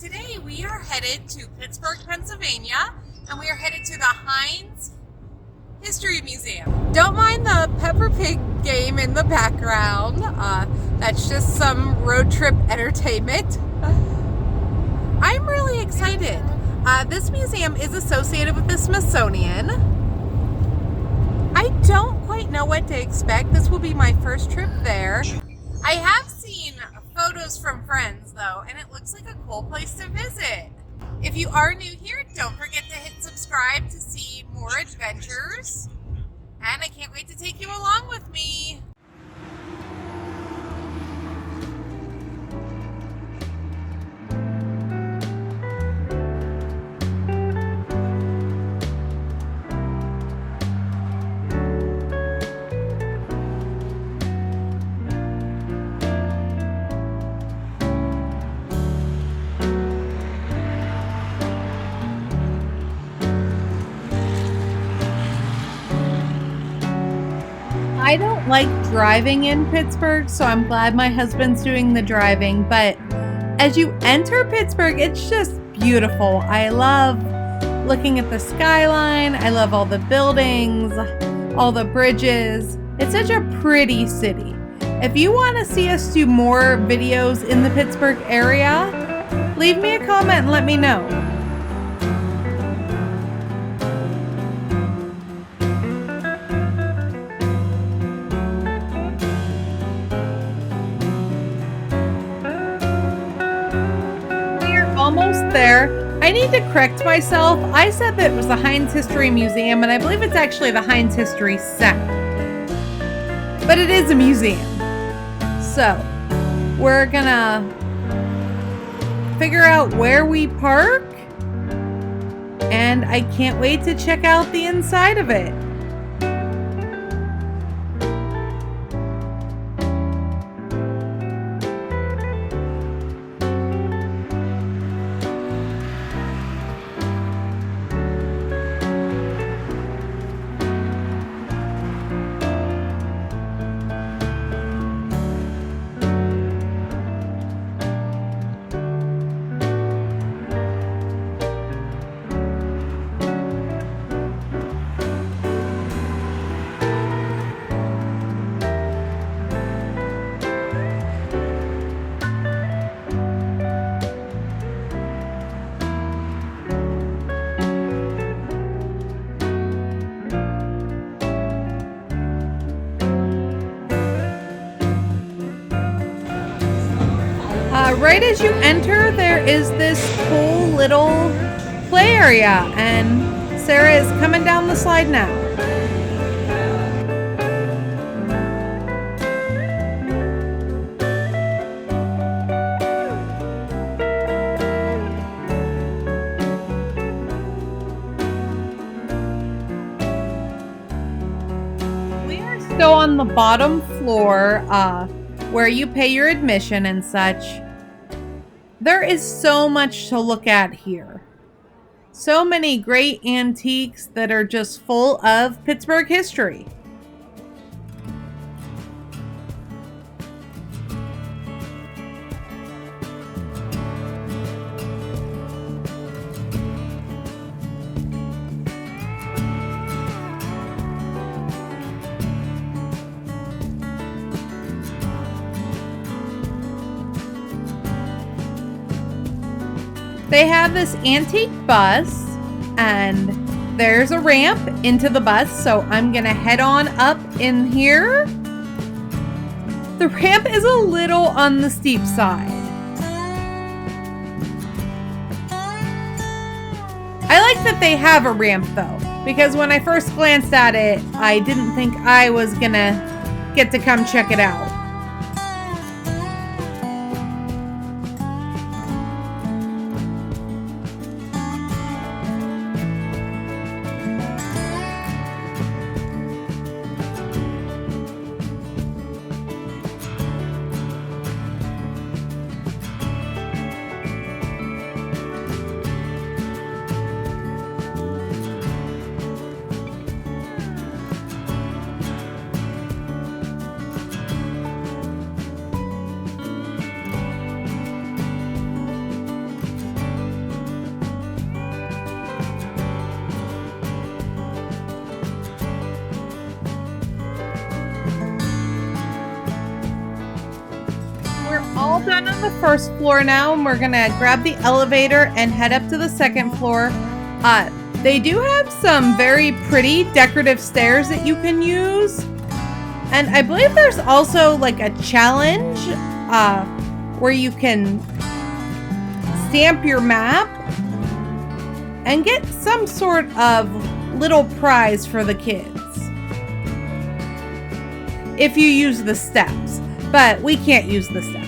Today we are headed to Pittsburgh, Pennsylvania, and we are headed to the Heinz History Museum. Don't mind the Peppa Pig game in the background. That's just some road trip entertainment. I'm really excited. This museum is associated with the Smithsonian. I don't quite know what to expect. This will be my first trip there. I have seen photos from friends though, and it looks like a cool place to visit. If you are new here, don't forget to hit subscribe to see more adventures. And I can't wait to take you along with me. I don't like driving in Pittsburgh, so I'm glad my husband's doing the driving. But as you enter Pittsburgh, it's just beautiful. I love looking at the skyline. I love all the buildings, all the bridges. It's such a pretty city. If you want to see us do more videos in the Pittsburgh area, leave me a comment and let me know. Almost there. I need to correct myself. I said that it was the Heinz History Museum, and I believe it's actually the Heinz History Center. But it is a museum. So, we're gonna figure out where we park, and I can't wait to check out the inside of it. Right as you enter, there is this cool little play area, and Sarah is coming down the slide now. We are still on the bottom floor, where you pay your admission and such. There is so much to look at here. So many great antiques that are just full of Pittsburgh history. They have this antique bus, and there's a ramp into the bus, so I'm gonna head on up in here. The ramp is a little on the steep side. I like that they have a ramp though, because when I first glanced at it, I didn't think I was gonna get to come check it out. the first floor now, and we're gonna grab the elevator and head up to the second floor. They do have some very pretty decorative stairs that you can use. And I believe there's also like a challenge where you can stamp your map and get some sort of little prize for the kids if you use the steps, but we can't use the steps.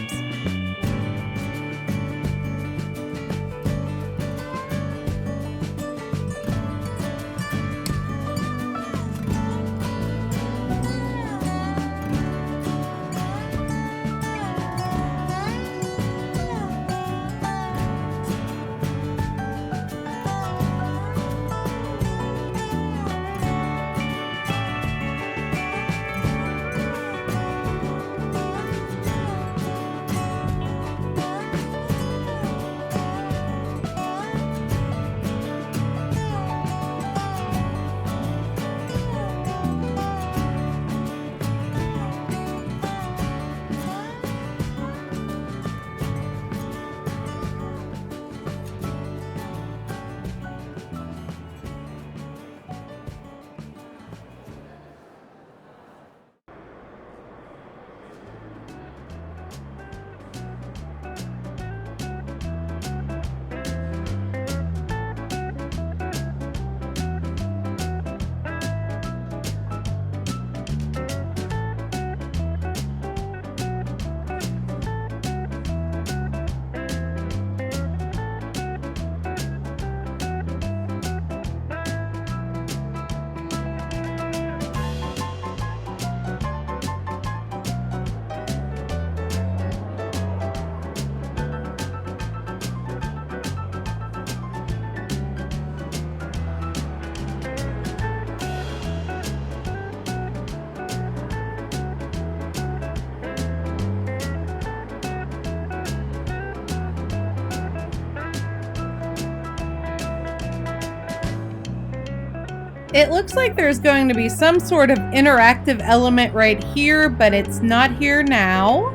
It looks like there's going to be some sort of interactive element right here, but it's not here now.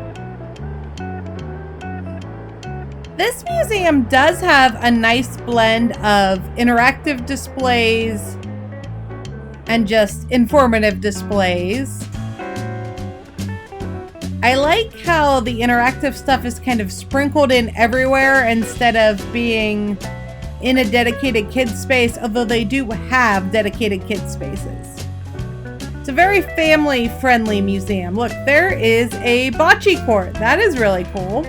This museum does have a nice blend of interactive displays and just informative displays. I like how the interactive stuff is kind of sprinkled in everywhere instead of being in a dedicated kids space, although they do have dedicated kids spaces. It's a very family-friendly museum. Look, there is a bocce court. That is really cool.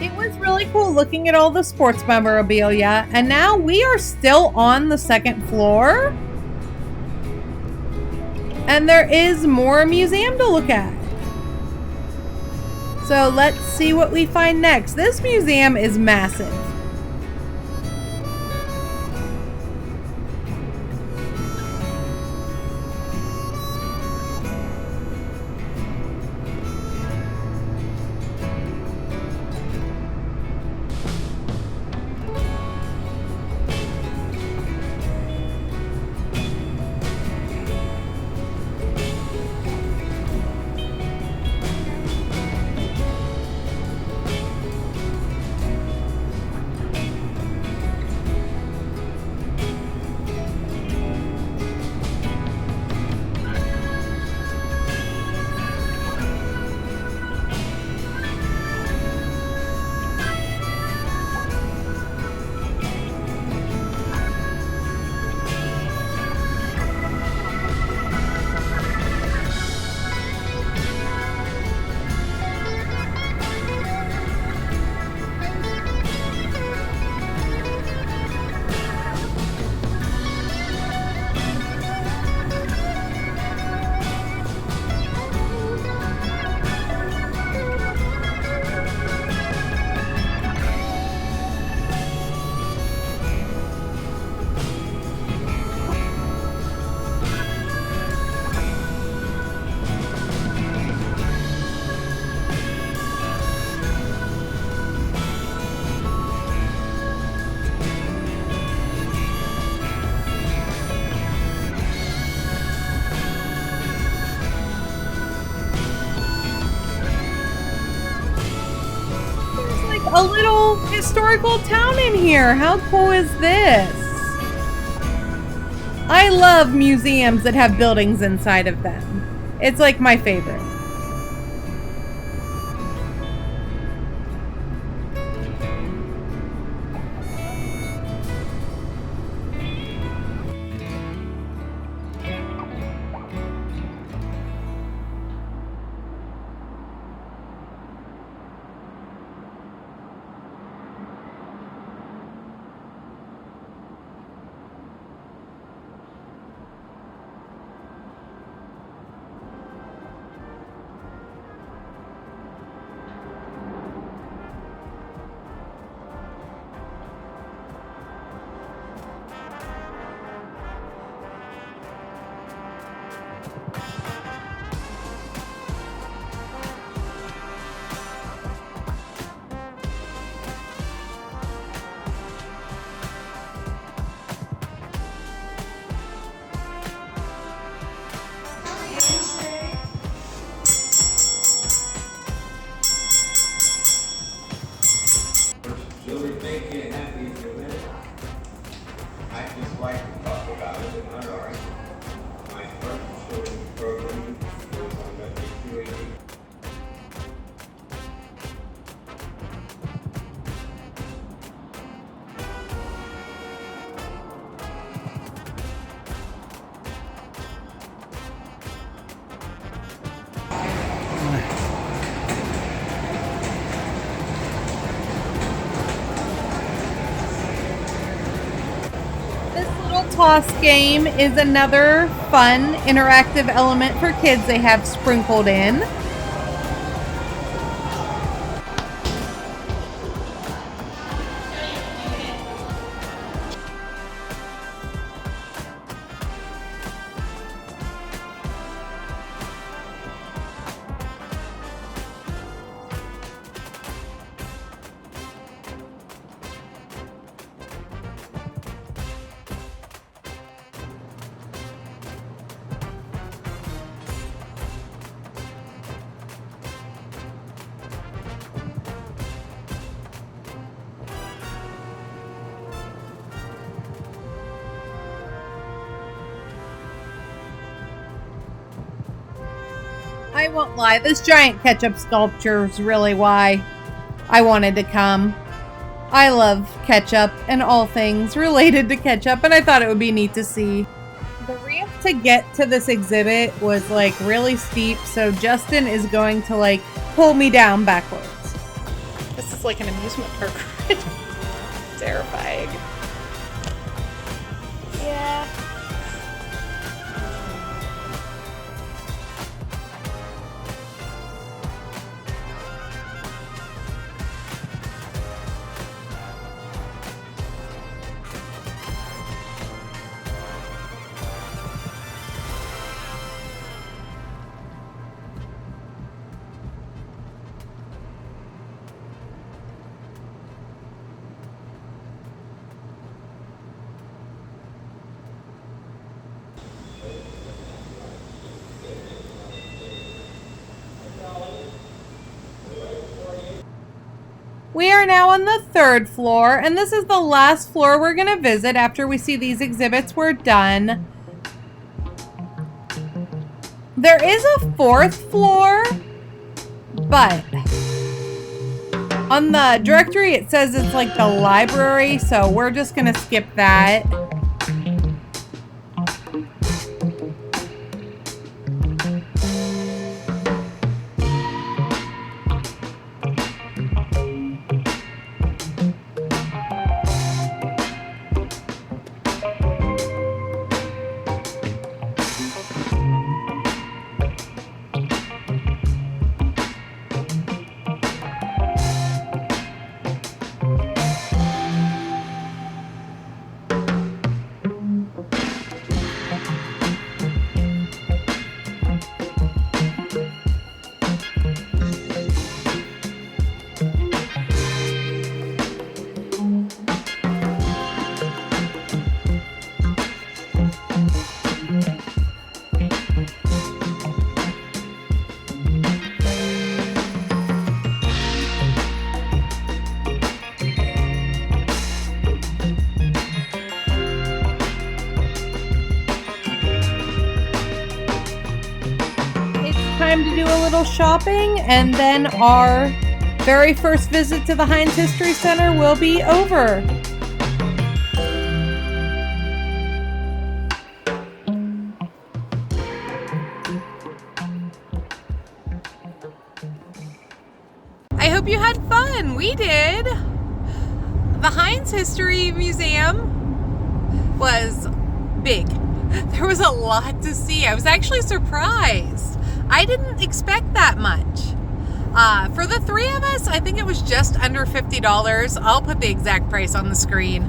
It was really cool looking at all the sports memorabilia, and now we are still on the second floor. And there is more museum to look at. So let's see what we find next. This museum is massive. A little historical town in here. How cool is this? I love museums that have buildings inside of them. It's like my favorite. Toss game is another fun interactive element for kids they have sprinkled in. I won't lie, this giant ketchup sculpture is really why I wanted to come. I love ketchup and all things related to ketchup, and I thought it would be neat to see. The ramp to get to this exhibit was like really steep, so Justin is going to like pull me down backwards. This is like an amusement park ride. Terrifying. Yeah. We are now on the 3rd floor, and this is the last floor we're going to visit after we see these exhibits were done. There is a 4th floor, but on the directory it says it's like the library, so we're just going to skip that. Time to do a little shopping, and then our very first visit to the Heinz History Center will be over. I hope you had fun. We did. The Heinz History Museum was big. There was a lot to see. I was actually surprised. I didn't expect that much. For the 3 of us, I think it was just under $50. I'll put the exact price on the screen.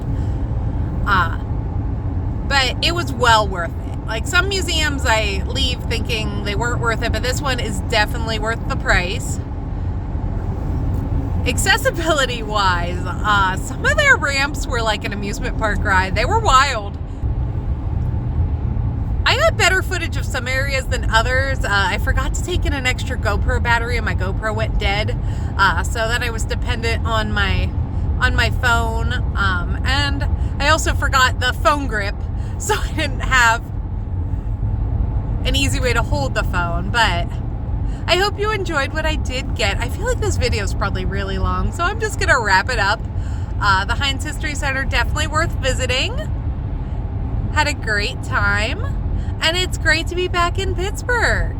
But it was well worth it. Like, some museums I leave thinking they weren't worth it, but this one is definitely worth the price. Accessibility wise, some of their ramps were like an amusement park ride. They were wild. I got better footage of some areas than others. I forgot to take in an extra GoPro battery and my GoPro went dead, so that I was dependent on my phone, and I also forgot the phone grip, so I didn't have an easy way to hold the phone. But I hope you enjoyed what I did get. I feel like this video is probably really long, so I'm just gonna wrap it up. The Heinz History Center, definitely worth visiting. Had a great time. And it's great to be back in Pittsburgh.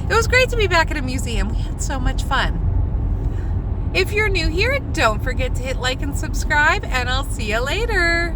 It was great to be back at a museum. We had so much fun. If you're new here, don't forget to hit like and subscribe, and I'll see you later.